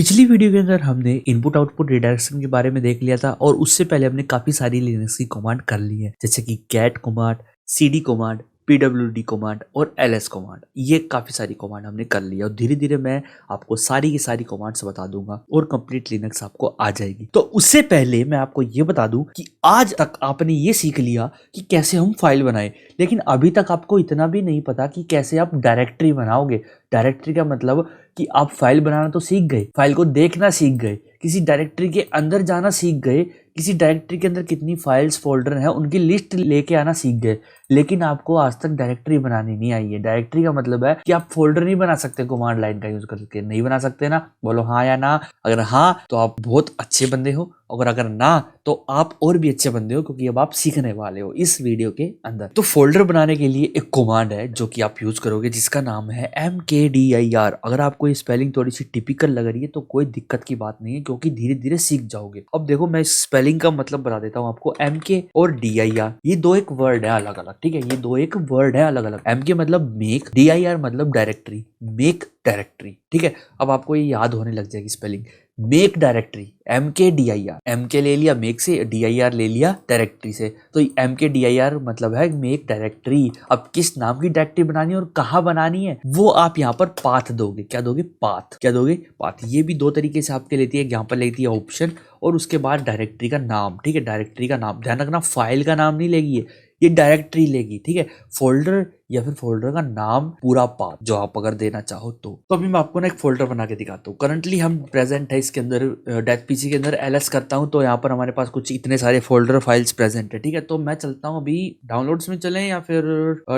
पिछली वीडियो के अंदर हमने इनपुट आउटपुट रिडायरेक्शन के बारे में देख लिया था और उससे पहले हमने काफी सारी लिनक्स की कमांड कर ली है, जैसे कि cat command, CD command, PWD command और एलएस कमांड। ये काफी सारी कमांड हमने कर ली है और धीरे धीरे मैं आपको सारी की सारी कमांड्स बता दूंगा और कंप्लीट लिनक्स आपको आ जाएगी। तो उससे पहले मैं आपको ये बता दूं कि आज तक आपने ये सीख लिया कि कैसे हम फाइल बनाए, लेकिन अभी तक आपको इतना भी नहीं पता कि कैसे आप डायरेक्टरी बनाओगे। डायरेक्टरी का मतलब कि आप फाइल बनाना तो सीख गए, फाइल को देखना सीख गए, किसी डायरेक्टरी के अंदर जाना सीख गए, किसी डायरेक्टरी के अंदर कितनी फाइल्स फोल्डर हैं उनकी लिस्ट लेके आना सीख गए, लेकिन आपको आज तक डायरेक्टरी बनानी नहीं आई है। डायरेक्टरी का मतलब है कि आप फोल्डर नहीं बना सकते कमांड लाइन का यूज करके। नहीं बना सकते ना? बोलो हाँ या ना। अगर हाँ तो आप बहुत अच्छे बंदे हो, और अगर ना तो आप और भी अच्छे बंदे हो, क्योंकि अब आप सीखने वाले हो इस वीडियो के अंदर। तो फोल्डर बनाने के लिए एक कमांड है जो कि आप यूज करोगे, जिसका नाम है mkdir। अगर आपको ये स्पेलिंग थोड़ी सी टिपिकल लग रही है तो कोई दिक्कत की बात नहीं है, क्योंकि धीरे धीरे सीख जाओगे। अब देखो, मैं स्पेलिंग का मतलब बता देता हूँ आपको। mk और dir ये दो एक वर्ड है अलग अलग, ठीक है? ये दो एक वर्ड है अलग अलग। mk मतलब मेक, dir मतलब डायरेक्टरी, मेक डायरेक्टरी, ठीक है? अब आपको ये याद होने लग जाएगी spelling. Make directory, mkdir, mk ले लिया मेक से, dir ले लिया डायरेक्टरी से, तो mkdir मतलब है मेक डायरेक्टरी। अब किस नाम की डायरेक्टरी बनानी है और कहाँ बनानी है वो आप यहाँ पर पाथ दोगे। क्या दोगे? पाथ। क्या दोगे? पाथ। ये भी दो तरीके से आपके लेती है। यहाँ पर लेती है ऑप्शन और उसके बाद डायरेक्टरी का नाम, ठीक है? डायरेक्टरी का नाम ध्यान रखना, फाइल का नाम नहीं लेगी ये डायरेक्टरी लेगी, ठीक है? फोल्डर या फिर फोल्डर का नाम, पूरा पाथ जो आप अगर देना चाहो तो अभी मैं आपको ना एक फोल्डर बना के दिखाता हूँ। करंटली हम प्रेजेंट है इसके अंदर, डेथ पीसी के अंदर एलएस करता हूँ तो यहाँ पर हमारे पास कुछ इतने सारे फोल्डर फाइल्स प्रेजेंट है, ठीक है? तो मैं चलता हूँ अभी डाउनलोड्स में चले या फिर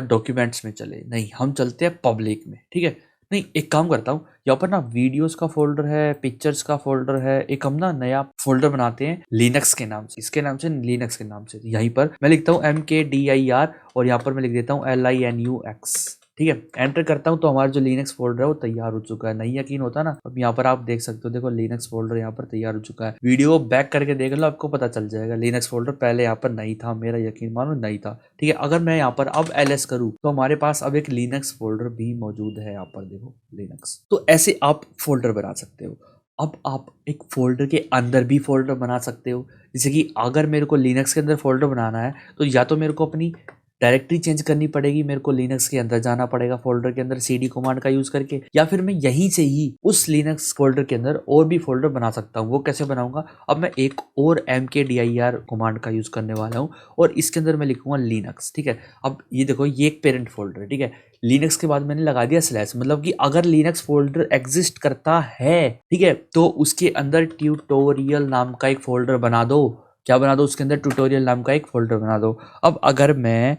डॉक्यूमेंट्स में चले। नहीं, हम चलते हैं पब्लिक में, ठीक है? नहीं, एक काम करता हूँ, यहाँ पर ना वीडियोस का फोल्डर है, पिक्चर्स का फोल्डर है, एक हम ना नया फोल्डर बनाते हैं लिनक्स के नाम से, इसके नाम से, लिनक्स के नाम से। यहीं पर मैं लिखता हूँ mkdir और यहाँ पर मैं लिख देता हूँ linux, ठीक है? एंटर करता हूँ तो हमारा जो लिनक्स फोल्डर है वो तैयार हो चुका है। नहीं यकीन होता ना? अब यहाँ पर आप देख सकते हो, देखो लिनक्स फोल्डर यहाँ पर तैयार हो चुका है। वीडियो बैक करके देख लो, आपको पता चल जाएगा। लिनक्स फोल्डर पहले यहाँ पर नहीं था, मेरा यकीन मानो नहीं था, ठीक है? अगर मैं यहाँ पर अब ls करूँ तो हमारे पास अब एक लिनक्स फोल्डर भी मौजूद है। यहाँ पर देखो लिनक्स। तो ऐसे आप फोल्डर बना सकते हो। अब आप एक फोल्डर के अंदर भी फोल्डर बना सकते हो। जैसे कि अगर मेरे को लिनक्स के अंदर फोल्डर बनाना है तो या तो मेरे को अपनी डायरेक्टरी चेंज करनी पड़ेगी, मेरे को लिनक्स के अंदर जाना पड़ेगा फोल्डर के अंदर सीडी कमांड का यूज करके, या फिर मैं यहीं से ही उस लिनक्स फोल्डर के अंदर और भी फोल्डर बना सकता हूँ। वो कैसे बनाऊंगा? अब मैं एक और mkdir कमांड का यूज करने वाला हूँ और इसके अंदर मैं लिखूंगा लिनक्स, ठीक है? अब ये देखो, ये एक पेरेंट फोल्डर है, ठीक है? लिनक्स के बाद मैंने लगा दिया स्लैश, मतलब कि अगर लिनक्स फोल्डर एग्जिस्ट करता है, ठीक है, तो उसके अंदर ट्यूटोरियल नाम का एक फोल्डर बना दो। क्या बना दो? उसके अंदर ट्यूटोरियल नाम का एक फोल्डर बना दो। अब अगर मैं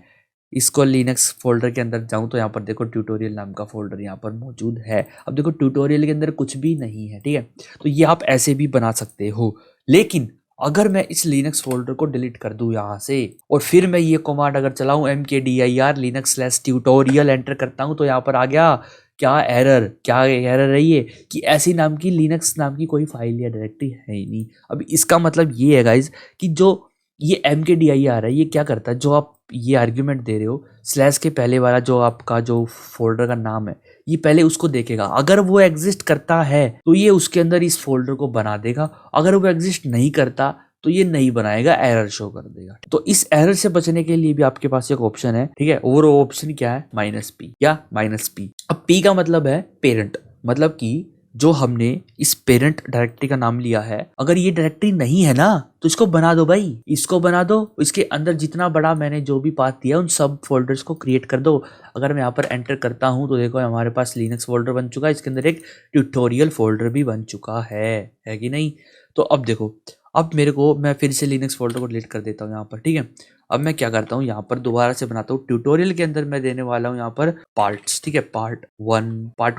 इसको लिनक्स फोल्डर के अंदर जाऊं तो यहाँ पर देखो ट्यूटोरियल नाम का फोल्डर यहाँ पर मौजूद है। अब देखो ट्यूटोरियल के अंदर कुछ भी नहीं है, ठीक है? तो ये आप ऐसे भी बना सकते हो। लेकिन अगर मैं इस लिनक्स फोल्डर को डिलीट कर दूं यहाँ से और फिर मैं ये कमांड अगर चलाऊं mkdir linux/tutorial एंटर करता हूं तो यहाँ पर आ गया क्या एरर? क्या एरर है ये कि ऐसी नाम की लिनक्स नाम की कोई फाइल या डायरेक्टरी है ही नहीं। अब इसका मतलब ये है गाइज कि जो ये mkdir है, ये क्या करता है? जो आप ये आर्ग्यूमेंट दे रहे हो, स्लैश के पहले वाला जो आपका जो फोल्डर का नाम है, ये पहले उसको देखेगा। अगर वो एग्जिस्ट करता है तो ये उसके अंदर इस फोल्डर को बना देगा। अगर वो एग्जिस्ट नहीं करता तो ये नहीं बनाएगा, एरर शो कर देगा। तो इस एरर से बचने के लिए भी आपके पास एक ऑप्शन है, ठीक है? और वो ऑप्शन क्या है? -p या -p। अब p का मतलब है पेरेंट, मतलब कि जो हमने इस पेरेंट डायरेक्टरी का नाम लिया है, अगर ये डायरेक्टरी नहीं है ना तो इसको बना दो भाई, इसको बना दो। इसके अंदर जितना बड़ा मैंने जो भी पाथ दिया उन सब फोल्डर्स को क्रिएट कर दो। अगर मैं यहाँ पर एंटर करता हूँ तो देखो हमारे पास लिनक्स फोल्डर बन चुका है, इसके अंदर एक ट्यूटोरियल फोल्डर भी बन चुका है कि नहीं? तो अब देखो, अब मेरे को, मैं फिर से लिनक्स फोल्डर को डिलीट कर देता हूँ यहाँ पर, ठीक है? अब मैं क्या करता हूँ, यहाँ पर दोबारा से बनाता हूँ। ट्यूटोरियल के अंदर मैं देने वाला हूँ यहाँ पर पार्ट्स, ठीक है? पार्ट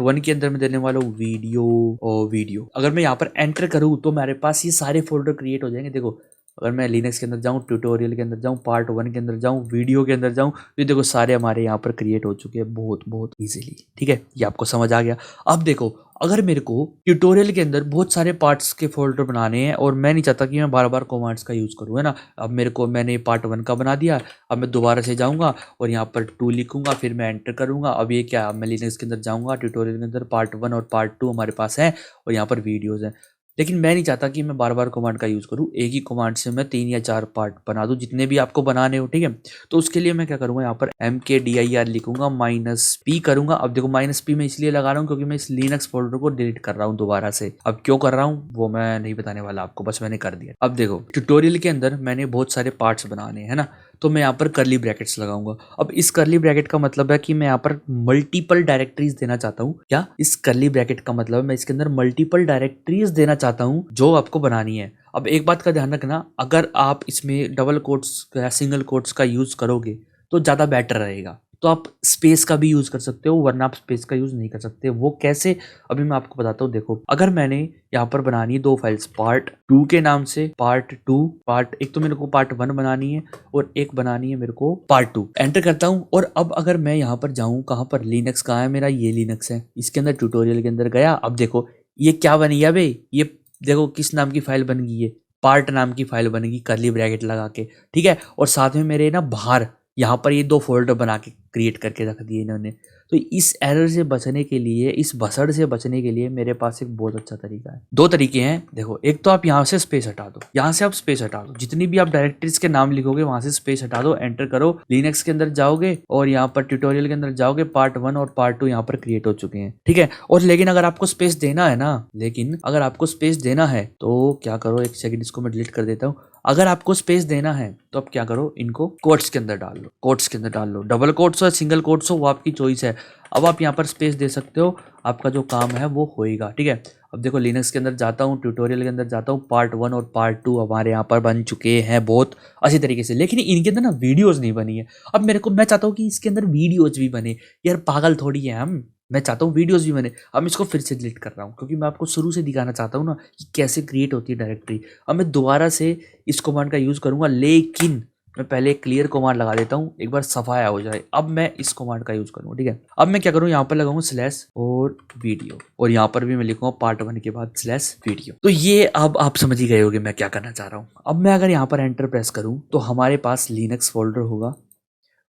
वन के अंदर मैं देने वाला हूँ वीडियो। अगर मैं यहाँ पर एंटर करूँ तो मेरे पास ये सारे फोल्डर क्रिएट हो जाएंगे। देखो, अगर मैं लिनक्स के अंदर जाऊँ, ट्यूटोरियल के अंदर जाऊँ, पार्ट 1 के अंदर जाऊँ, वीडियो के अंदर जाऊँ, तो देखो सारे हमारे यहाँ पर क्रिएट हो चुके हैं बहुत बहुत ईजिली, ठीक है? ये आपको समझ आ गया। अब देखो, अगर मेरे को ट्यूटोरियल के अंदर बहुत सारे पार्ट्स के फोल्डर बनाने हैं और मैं नहीं चाहता कि मैं बार बार कमांड्स का यूज़ करूँ, है ना। अब मेरे को मैंने पार्ट 1 का बना दिया, अब मैं दोबारा से जाऊँगा और यहाँ पर 2 लिखूँगा, फिर मैं एंटर करूँगा। अब ये क्या, अब मैं लिनक्स के अंदर जाऊँगा, ट्यूटोरियल के अंदर पार्ट 1 और पार्ट 2 हमारे पास है और यहाँ पर वीडियोज़ हैं। लेकिन मैं नहीं चाहता कि मैं बार बार कमांड का यूज़ करूँ, एक ही कमांड से मैं 3 या 4 पार्ट बना दूँ, जितने भी आपको बनाने हो, ठीक है। तो उसके लिए मैं क्या करूँगा, यहाँ पर mkdir लिखूंगा, -p करूँगा। अब देखो -p मैं इसलिए लगा रहा हूँ क्योंकि मैं इस लिनक्स फोल्डर को डिलीट कर रहा हूँ दोबारा से। अब क्यों कर रहा हूँ वो मैं नहीं बताने वाला आपको, बस मैंने कर दिया। अब देखो ट्यूटोरियल के अंदर मैंने बहुत सारे पार्ट्स बनाने हैं ना, तो मैं यहाँ पर कर्ली ब्रैकेट्स लगाऊंगा। अब इस कर्ली ब्रैकेट का मतलब है कि मैं यहाँ पर मल्टीपल डायरेक्टरीज देना चाहता हूँ। क्या, इस कर्ली ब्रैकेट का मतलब है मैं इसके अंदर मल्टीपल डायरेक्टरीज देना चाहता हूँ जो आपको बनानी है। अब एक बात का ध्यान रखना, अगर आप इसमें डबल कोट्स या सिंगल कोट्स का यूज करोगे तो ज़्यादा बेटर रहेगा। तो आप स्पेस का भी यूज कर सकते हो, वरना आप स्पेस का यूज नहीं कर सकते। वो कैसे, अभी मैं आपको बताता हूँ। देखो, अगर मैंने यहाँ पर बनानी है 2 फाइल्स, पार्ट 2 के नाम से, पार्ट 2 पार्ट, एक तो मेरे को पार्ट 1 बनानी है और एक बनानी है मेरे को पार्ट 2। एंटर करता हूँ और अब अगर मैं यहाँ पर जाऊँ, कहाँ पर, लिनक्स कहाँ है मेरा, ये लिनक्स है, इसके अंदर ट्यूटोरियल के अंदर गया। अब देखो ये क्या बनी है भाई, ये देखो किस नाम की फाइल बन गई है, पार्ट नाम की फाइल बनेगी कर्ली ब्रैकेट लगा के, ठीक है। और साथ में मेरे ना बाहर यहाँ पर ये 2 फोल्डर बना के क्रिएट करके रख दिए इन्होंने। तो इस एरर से बचने के लिए, इस भसड़ से बचने के लिए मेरे पास एक बहुत अच्छा तरीका है। 2 तरीके हैं। देखो, एक तो आप यहाँ से स्पेस हटा दो, यहाँ से आप स्पेस हटा दो, जितनी भी आप डायरेक्टरीज के नाम लिखोगे वहां से स्पेस हटा दो, एंटर करो। लिनक्स के अंदर जाओगे और यहाँ पर ट्यूटोरियल के अंदर जाओगे, पार्ट 1 और पार्ट 2 यहाँ पर क्रिएट हो चुके हैं, ठीक है। और लेकिन अगर आपको स्पेस देना है ना, लेकिन अगर आपको स्पेस देना है तो क्या करो, एक सेकंड इसको मैं डिलीट कर देता हूँ। अगर आपको स्पेस देना है तो आप क्या करो, इनको कोट्स के अंदर डाल लो, कोट्स के अंदर डाल लो, डबल कोट्स और सिंगल कोट्स हो वो आपकी चॉइस है। अब आप यहाँ पर स्पेस दे सकते हो, आपका जो काम है वो होएगा, ठीक है। अब देखो लिनक्स के अंदर जाता हूँ, ट्यूटोरियल के अंदर जाता हूँ, पार्ट 1 और पार्ट 2 हमारे यहाँ पर बन चुके हैं बहुत अच्छी तरीके से, लेकिन इनके अंदर ना वीडियोस नहीं बनी है। अब मेरे को, मैं चाहता हूँ कि इसके अंदर वीडियोज भी बने, यार पागल थोड़ी है हम, मैं चाहता हूँ वीडियोस भी बने। अब मैं इसको फिर से डिलीट कर रहा हूँ क्योंकि मैं आपको शुरू से दिखाना चाहता हूँ ना कि कैसे क्रिएट होती है डायरेक्टरी। अब मैं दोबारा से इस कमांड का यूज करूंगा, लेकिन मैं पहले क्लियर कमांड लगा देता हूँ, एक बार सफाया हो जाए। अब मैं इस कमांड का यूज करूंगा, ठीक है। अब मैं क्या करूँ, यहाँ पर लगाऊंगा स्लैश और वीडियो, और यहाँ पर भी मैं लिखूंगा पार्ट 1 के बाद स्लैश वीडियो। तो ये अब आप समझ ही गए होगे मैं क्या करना चाह रहा हूँ। अब मैं अगर यहाँ पर एंटर प्रेस करूँ तो हमारे पास लिनक्स फोल्डर होगा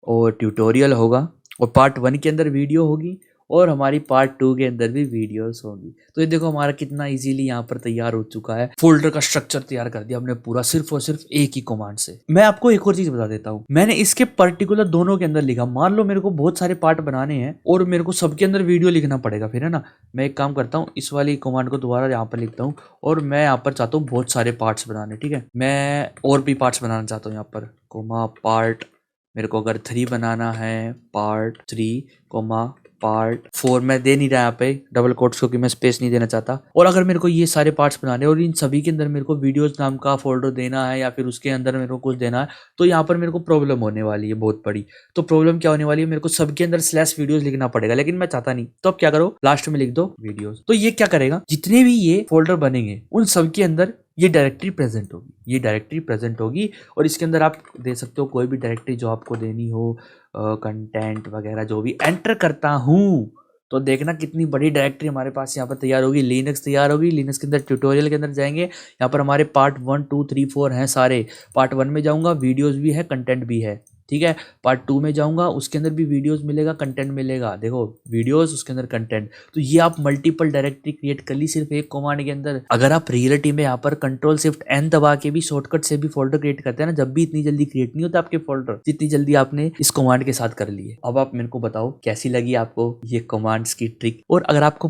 और ट्यूटोरियल होगा और पार्ट 1 के अंदर वीडियो होगी और हमारी पार्ट 2 के अंदर भी वीडियोस होगी। तो ये देखो हमारा कितना इजीली यहाँ पर तैयार हो चुका है, फोल्डर का स्ट्रक्चर तैयार कर दिया हमने पूरा, सिर्फ और सिर्फ एक ही कमांड से। मैं आपको एक और चीज बता देता हूँ, मैंने इसके पर्टिकुलर दोनों के अंदर लिखा। मान लो मेरे को बहुत सारे पार्ट बनाने हैं और मेरे को सबके अंदर वीडियो लिखना पड़ेगा फिर, है ना। मैं एक काम करता हूँ, इस वाली कमांड को दोबारा यहाँ पर लिखता हूँ और मैं यहाँ पर चाहता हूँ बहुत सारे पार्ट्स बनाने, ठीक है। मैं और भी पार्ट्स बनाना चाहता हूँ, यहाँ पर कोमा पार्ट, मेरे को अगर 3 बनाना है, पार्ट 3 कोमा पार्ट 4 मैं दे नहीं रहा यहाँ पे डबल कोट्स क्योंकि मैं स्पेस नहीं देना चाहता। और अगर मेरे को ये सारे पार्ट्स बनाने और इन सभी के अंदर मेरे को वीडियोस नाम का फोल्डर देना है या फिर उसके अंदर मेरे को कुछ देना है, तो यहाँ पर मेरे को प्रॉब्लम होने वाली है बहुत बड़ी। तो प्रॉब्लम क्या होने वाली है, मेरे को सबके अंदर स्लैश वीडियोस लिखना पड़ेगा, लेकिन मैं चाहता नहीं। तो अब क्या करो, लास्ट में लिख दो वीडियोस। तो ये क्या करेगा, जितने भी ये फोल्डर बनेंगे उन सबके अंदर ये डायरेक्टरी प्रेजेंट होगी, ये डायरेक्टरी प्रेजेंट होगी। और इसके अंदर आप दे सकते हो कोई भी डायरेक्टरी जो आपको देनी हो, कंटेंट वगैरह जो भी। एंटर करता हूँ तो देखना कितनी बड़ी डायरेक्टरी हमारे पास यहाँ पर तैयार होगी, लिनक्स तैयार होगी। लिनक्स के अंदर ट्यूटोरियल के अंदर जाएंगे, यहाँ पर हमारे पार्ट 1 2 3 4 हैं सारे। पार्ट 1 में जाऊँगा, वीडियोज़ भी है, कंटेंट भी है, ठीक है। पार्ट 2 में जाऊंगा, उसके अंदर भी वीडियोस मिलेगा, कंटेंट मिलेगा। देखो वीडियोस, उसके अंदर कंटेंट। तो ये आप मल्टीपल डायरेक्टरी क्रिएट कर ली सिर्फ एक कमांड के अंदर। अगर आप रियलिटी में यहाँ पर कंट्रोल शिफ्ट एन दबा के भी शॉर्टकट से भी फोल्डर क्रिएट करते हैं ना, जब भी इतनी जल्दी क्रिएट नहीं होता आपके फोल्डर जितनी जल्दी आपने इस कमांड के साथ कर लिए। अब आप मेरे को बताओ कैसी लगी आपको ये कमांड्स की ट्रिक। और अगर आपको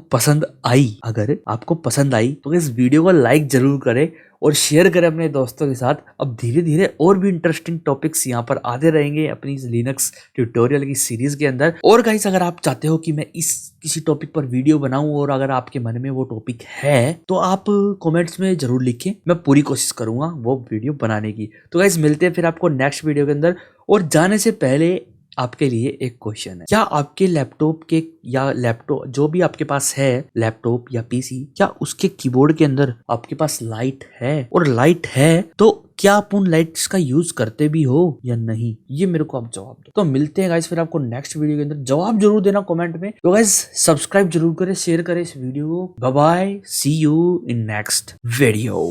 पसंद आई तो इस वीडियो को लाइक जरूर करें और शेयर करें अपने दोस्तों के साथ। अब धीरे धीरे और भी इंटरेस्टिंग टॉपिक्स यहाँ पर आते रहेंगे अपनी इस लिनक्स ट्यूटोरियल की सीरीज के अंदर। और गाइस, अगर आप चाहते हो कि मैं इस किसी टॉपिक पर वीडियो बनाऊं और अगर आपके मन में वो टॉपिक है तो आप कमेंट्स में जरूर लिखें, मैं पूरी कोशिश करूंगा वो वीडियो बनाने की। तो गाइस, मिलते हैं फिर आपको नेक्स्ट वीडियो के अंदर। और जाने से पहले आपके लिए एक क्वेश्चन है, क्या आपके लैपटॉप के या लैपटॉप जो भी आपके पास है, लैपटॉप या पीसी, क्या उसके कीबोर्ड के अंदर आपके पास लाइट है? और लाइट है तो क्या आप उन लाइट्स का यूज करते भी हो या नहीं, ये मेरे को आप जवाब दो। तो मिलते हैं गाइस फिर आपको नेक्स्ट वीडियो के अंदर। जवाब जरूर देना कमेंट में। तो गाइस सब्सक्राइब जरूर करें, शेयर करें इस वीडियो को। Bye bye, see you in next video.